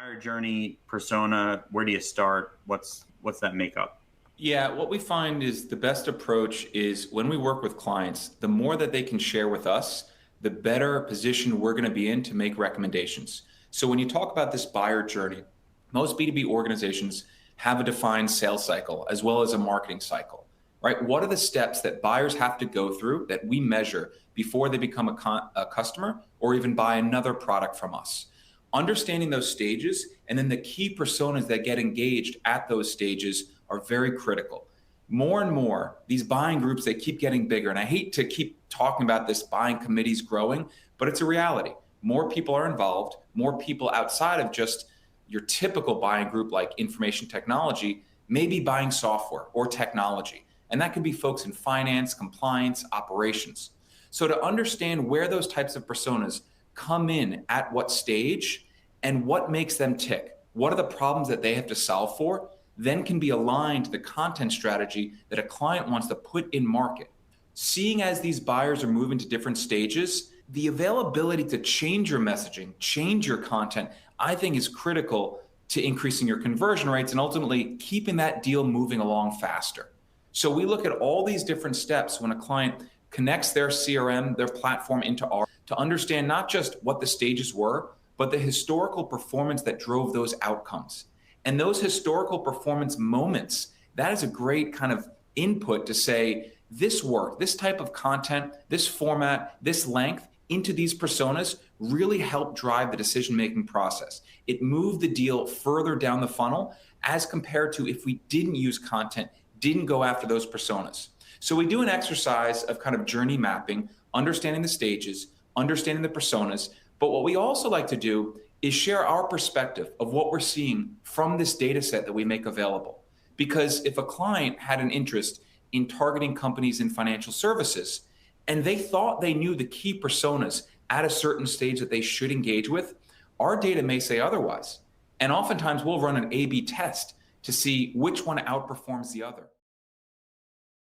Buyer journey persona, where do you start? What's that makeup? Yeah, what we find is the best approach is when we work with clients, the more that they can share with us, the better position we're going to be in to make recommendations. So when you talk about this buyer journey, most B2B organizations have a defined sales cycle as well as a marketing cycle, right? What are the steps that buyers have to go through that we measure before they become a customer or even buy another product from us? Understanding those stages and then the key personas that get engaged at those stages are very critical. More and more, these buying groups, they keep getting bigger. And I hate to keep talking about this buying committees growing, but it's a reality. More people are involved, more people outside of just your typical buying group like information technology may be buying software or technology. And that could be folks in finance, compliance, operations. So to understand where those types of personas come in at what stage and what makes them tick, what are the problems that they have to solve for, then can be aligned to the content strategy that a client wants to put in market. Seeing as these buyers are moving to different stages, the availability to change your messaging, change your content, I think is critical to increasing your conversion rates and ultimately keeping that deal moving along faster. So we look at all these different steps when a client connects their CRM, their platform into ours to understand not just what the stages were, but the historical performance that drove those outcomes. And those historical performance moments, that is a great kind of input to say, this work, this type of content, this format, this length into these personas really helped drive the decision-making process. It moved the deal further down the funnel as compared to if we didn't use content, didn't go after those personas. So we do an exercise of kind of journey mapping, understanding the stages, understanding the personas. But what we also like to do is share our perspective of what we're seeing from this data set that we make available. Because if a client had an interest in targeting companies in financial services, and they thought they knew the key personas at a certain stage that they should engage with, our data may say otherwise. And oftentimes we'll run an A/B test to see which one outperforms the other.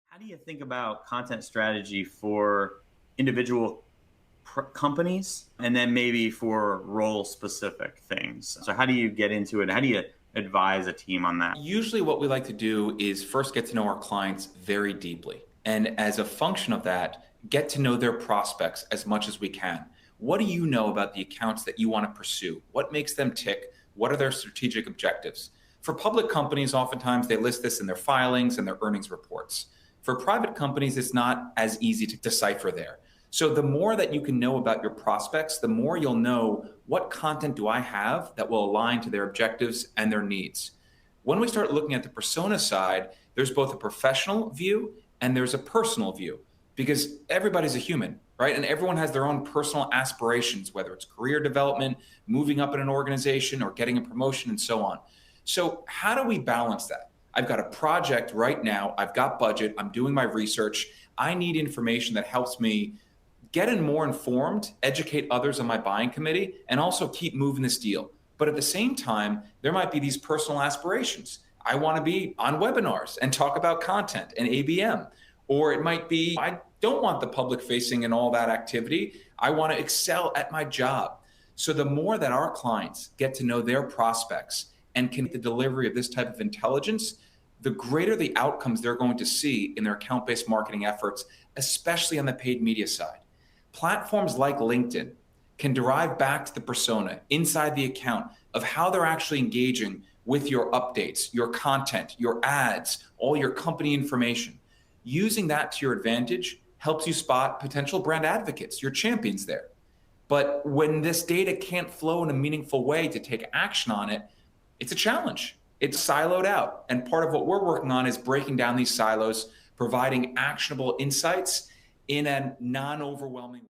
How do you think about content strategy for individual companies and then maybe for role specific things? So how do you get into it? How do you advise a team on that? Usually what we like to do is first get to know our clients very deeply. And as a function of that, get to know their prospects as much as we can. What do you know about the accounts that you want to pursue? What makes them tick? What are their strategic objectives? For public companies, oftentimes they list this in their filings and their earnings reports. For private companies, it's not as easy to decipher there. So the more that you can know about your prospects, the more you'll know what content do I have that will align to their objectives and their needs. When we start looking at the persona side, there's both a professional view and there's a personal view because everybody's a human, right? And everyone has their own personal aspirations, whether it's career development, moving up in an organization or getting a promotion and so on. So how do we balance that? I've got a project right now. I've got budget. I'm doing my research. I need information that helps me get in more informed, educate others on my buying committee, and also keep moving this deal. But at the same time, there might be these personal aspirations. I want to be on webinars and talk about content and ABM. Or it might be, I don't want the public facing and all that activity. I want to excel at my job. So the more that our clients get to know their prospects and can get the delivery of this type of intelligence, the greater the outcomes they're going to see in their account-based marketing efforts, especially on the paid media side. Platforms like LinkedIn can derive back to the persona inside the account of how they're actually engaging with your updates, your content, your ads, all your company information. Using that to your advantage helps you spot potential brand advocates, your champions there. But when this data can't flow in a meaningful way to take action on it, it's a challenge. It's siloed out. And part of what we're working on is breaking down these silos, providing actionable insights in a non-overwhelming way.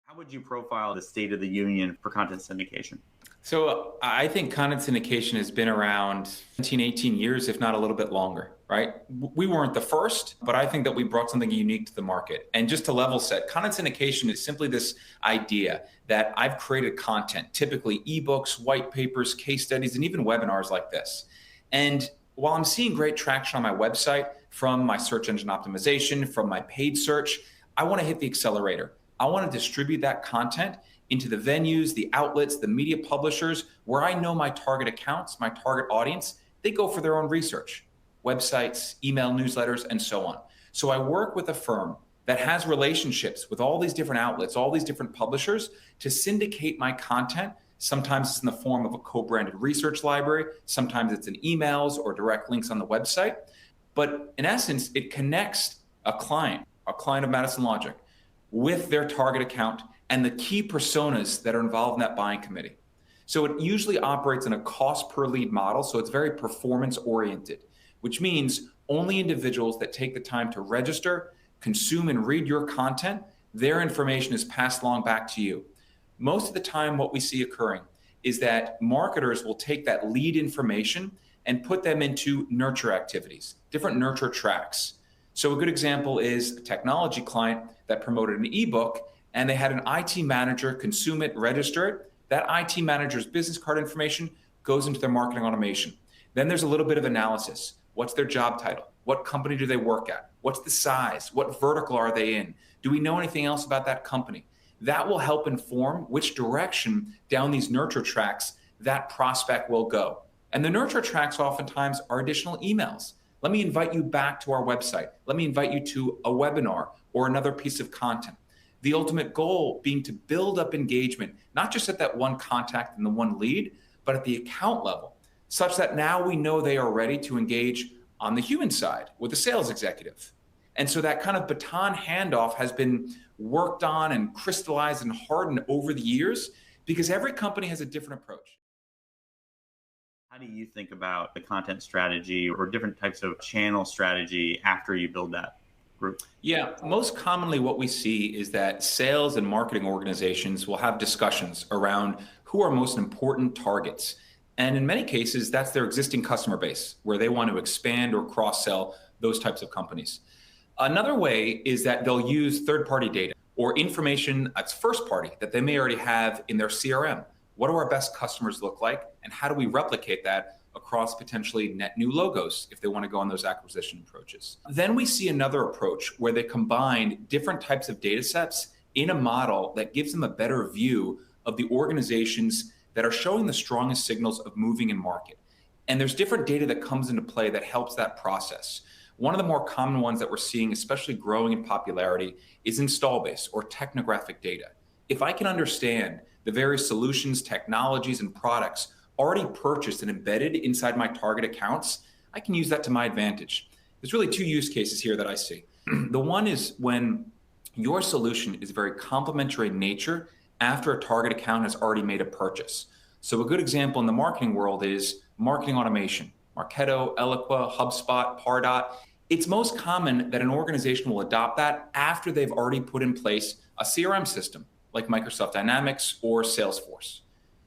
How would you profile the state of the union for content syndication? So I think content syndication has been around 17, 18 years, if not a little bit longer, right? We weren't the first, but I think that we brought something unique to the market. And just to level set, content syndication is simply this idea that I've created content, typically ebooks, white papers, case studies, and even webinars like this. And while I'm seeing great traction on my website from my search engine optimization, from my paid search, I want to hit the accelerator. I want to distribute that content into the venues, the outlets, the media publishers, where I know my target accounts, my target audience, they go for their own research, websites, email newsletters, and so on. So I work with a firm that has relationships with all these different outlets, all these different publishers to syndicate my content. Sometimes it's in the form of a co-branded research library. Sometimes it's in emails or direct links on the website. But in essence, it connects a client of Madison Logic, with their target account and the key personas that are involved in that buying committee. So it usually operates in a cost per lead model. So it's very performance oriented, which means only individuals that take the time to register, consume, and read your content, their information is passed along back to you. Most of the time, what we see occurring is that marketers will take that lead information and put them into nurture activities, different nurture tracks. So a good example is a technology client that promoted an ebook, and they had an IT manager consume it, register it. That IT manager's business card information goes into their marketing automation. Then there's a little bit of analysis. What's their job title? What company do they work at? What's the size? What vertical are they in? Do we know anything else about that company? That will help inform which direction down these nurture tracks that prospect will go. And the nurture tracks oftentimes are additional emails. Let me invite you back to our website. Let me invite you to a webinar or another piece of content. The ultimate goal being to build up engagement, not just at that one contact and the one lead, but at the account level, such that now we know they are ready to engage on the human side with the sales executive. And so that kind of baton handoff has been worked on and crystallized and hardened over the years because every company has a different approach. How do you think about the content strategy or different types of channel strategy after you build that group? Yeah, most commonly what we see is that sales and marketing organizations will have discussions around who are most important targets. And in many cases, that's their existing customer base where they want to expand or cross-sell those types of companies. Another way is that they'll use third-party data or information that's first-party that they may already have in their CRM. What do our best customers look like? And how do we replicate that across potentially net new logos if they want to go on those acquisition approaches? Then we see another approach where they combine different types of data sets in a model that gives them a better view of the organizations that are showing the strongest signals of moving in market. And there's different data that comes into play that helps that process. One of the more common ones that we're seeing, especially growing in popularity, is install base or technographic data. If I can understand the various solutions, technologies, and products already purchased and embedded inside my target accounts, I can use that to my advantage. There's really two use cases here that I see. The one is when your solution is very complementary in nature after a target account has already made a purchase. So a good example in the marketing world is marketing automation. Marketo, Eloqua, HubSpot, Pardot. It's most common that an organization will adopt that after they've already put in place a CRM system like Microsoft Dynamics or Salesforce.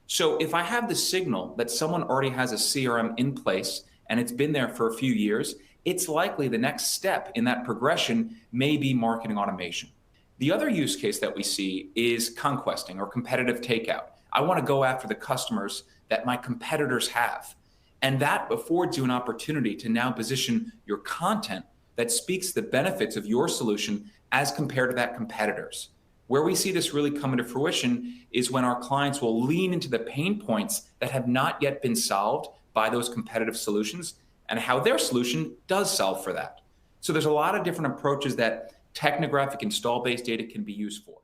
So if I have the signal that someone already has a CRM in place and it's been there for a few years, it's likely the next step in that progression may be marketing automation. The other use case that we see is conquesting or competitive takeout. I want to go after the customers that my competitors have. And that affords you an opportunity to now position your content that speaks the benefits of your solution as compared to that competitor's. Where we see this really come into fruition is when our clients will lean into the pain points that have not yet been solved by those competitive solutions and how their solution does solve for that. So there's a lot of different approaches that technographic install-based data can be used for.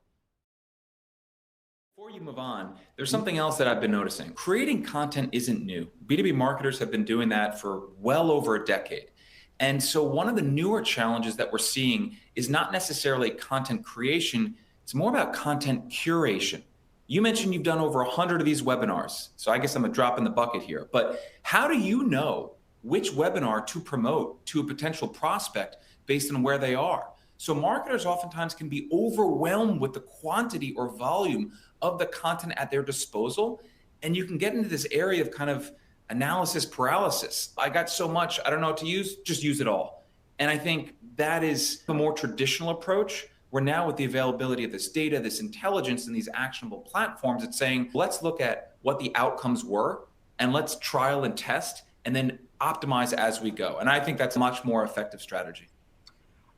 Before you move on, there's something else that I've been noticing. Creating content isn't new. B2B marketers have been doing that for well over a decade. And so one of the newer challenges that we're seeing is not necessarily content creation, it's more about content curation. You mentioned you've done over 100 of these webinars, so I guess I'm a drop in the bucket here. But how do you know which webinar to promote to a potential prospect based on where they are? So marketers oftentimes can be overwhelmed with the quantity or volume of the content at their disposal, and you can get into this area of kind of analysis paralysis. I got so much, I don't know what to use, just use it all. And I think that is a more traditional approach. Where now with the availability of this data, this intelligence, and these actionable platforms, it's saying, let's look at what the outcomes were and let's trial and test and then optimize as we go. And I think that's a much more effective strategy.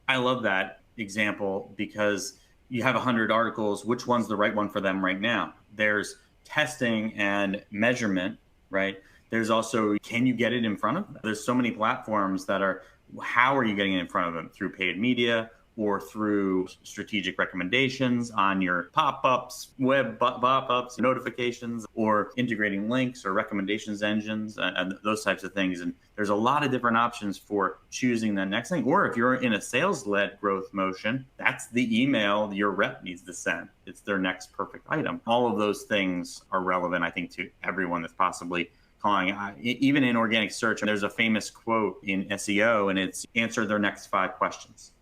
I love that example because you have 100 articles, which one's the right one for them right now? There's testing and measurement, right? There's also, can you get it in front of them? There's so many platforms that are, how are you getting it in front of them? Through paid media or through strategic recommendations on your pop-ups, web pop-ups, notifications, or integrating links or recommendations engines and those types of things. And there's a lot of different options for choosing the next thing. Or if you're in a sales-led growth motion, that's the email your rep needs to send. It's their next perfect item. All of those things are relevant, I think, to everyone that's possibly calling. Even in organic search, there's a famous quote in SEO, and it's answer their next 5 questions.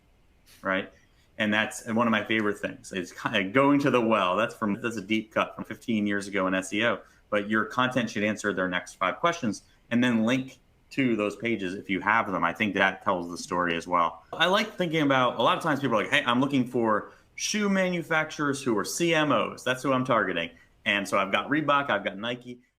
Right. And that's one of my favorite things is kind of going to the well. That's a deep cut from 15 years ago in SEO. But your content should answer their next 5 questions and then link to those pages if you have them. I think that tells the story as well. I like thinking about, a lot of times people are like, hey, I'm looking for shoe manufacturers who are CMOs. That's who I'm targeting. And so I've got Reebok, I've got Nike.